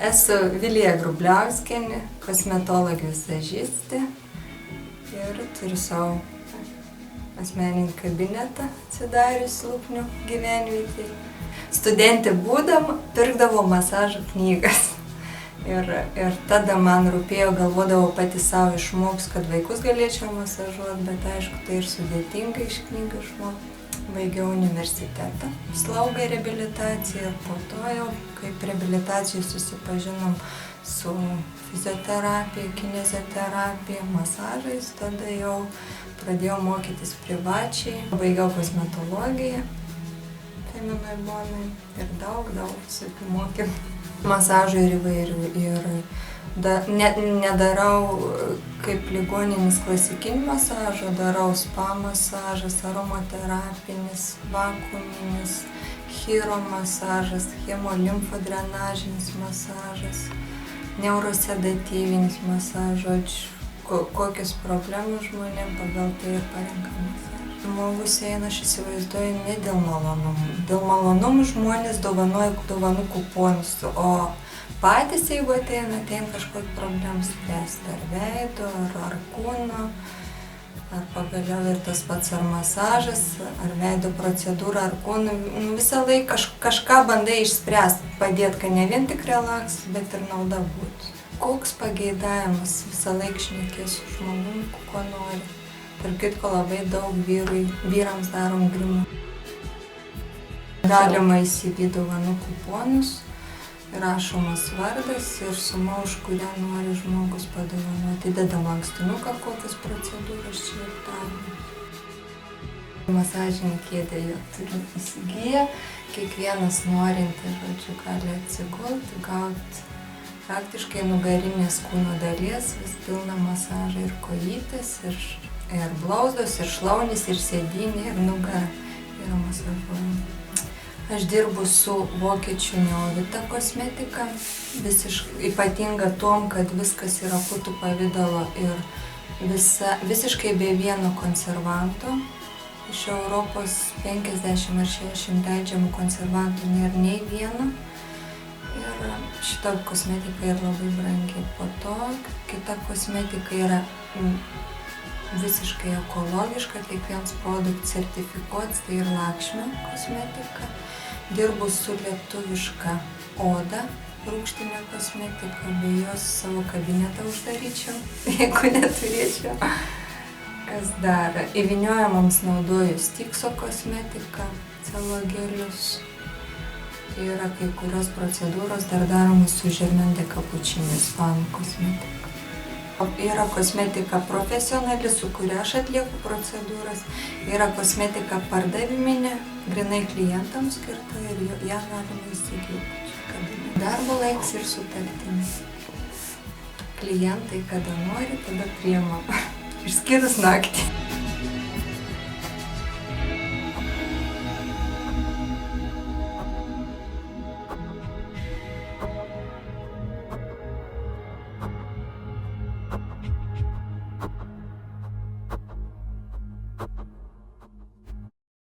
Esu Vilija Grubliauskienė, kosmetologė vizažistė ir turiu savo asmeninį kabinetą atsidarius Lūknių gyvenvietėje. Studentė būdama pirkdavau masažo knygas. Ir tada man rūpėjo, galvodavau pati savo išmoks, kad vaikus galėčiau masažuoti, bet aišku, tai ir sudėtinga iš knygų išmokti. Baigiau universitetą, slaugą ir reabilitaciją ir po to jau, kaip reabilitacijai susipažinom su fizioterapija, kinezioterapija, masažais, tada jau pradėjau mokytis privačiai, baigiau kosmetologiją, feminoj bonai ir daug visokių mokymų. Masažų ir įvairių ir nedarau kaip ligoninės klasikinį masažą, darau spa masažas, aromaterapinis, vakuuminis, chiromasažas, chemolimfodrenažinis masažas, neurosedatyvinis masažas, kokios problemos žmonėm pagal tai ir parenka masažą. Žmogus eina, aš įsivaizduoju, ne dėl malonumų. Dėl malonumų žmonės dovanoja dovanų kuponus, o patys, jeigu ateina kažkokių problemų spręsti, ar veido, ar kūno, ar pagaliau ir tas pats ar masažas, ar veido procedūra, ar kūno, visą laiką kažką bandai išspręsti, padėti, kad ne vien tik relaks, bet ir nauda būtų. Koks pageidavimas, visą laiką šnekės su žmogumi, ko nori. Tarp kitko labai daug vyrams darom grimą. Galima įsigyti dovanų kuponus, rašomas vardas ir suma, už kurią nori žmogus padovanoti. Įdedam lankstinuką, kokias procedūras čia ir darome. Masažinį kėdę jau turim įsigiję. Kiekvienas norintis, gali atsigulti, gauti praktiškai nugarinės kūno dalies, vis pilną masažą ir kojytės, ir blauzdos, ir šlaunys, ir sėdynė, ir nugara yra masažuojama. Aš dirbu su vokiečių Neovita kosmetika, ypatinga tom, kad viskas yra putų pavidalo ir visiškai be vieno konservanto. Iš Europos 50 ar 60 leidžiamų konservantų nėra nei vieno. Ir šita kosmetika yra labai brangi. Po to kita kosmetika yra visiškai ekologiška, kiekvienas produktas sertifikuotas, tai ir Lakšmio kosmetika. Dirbu su lietuviška oda, rūgštinė kosmetika, be jos savo kabinetą uždaryčiau, jeigu neturėčiau. Kas dar? Įvyniojimams naudoju Stixo kosmetiką, celogelius. Tai yra kai kurios procedūros dar daromos su Germain de Capucine ispanų kosmetika. Yra kosmetika profesionali, su kuria aš atlieku procedūras. Yra kosmetika pardaviminė, grinai klientams skirta ir ją galima įsigyti. Darbo laiks ir sutartinis. Klientai kada nori, tada priima. Išskyrus naktį.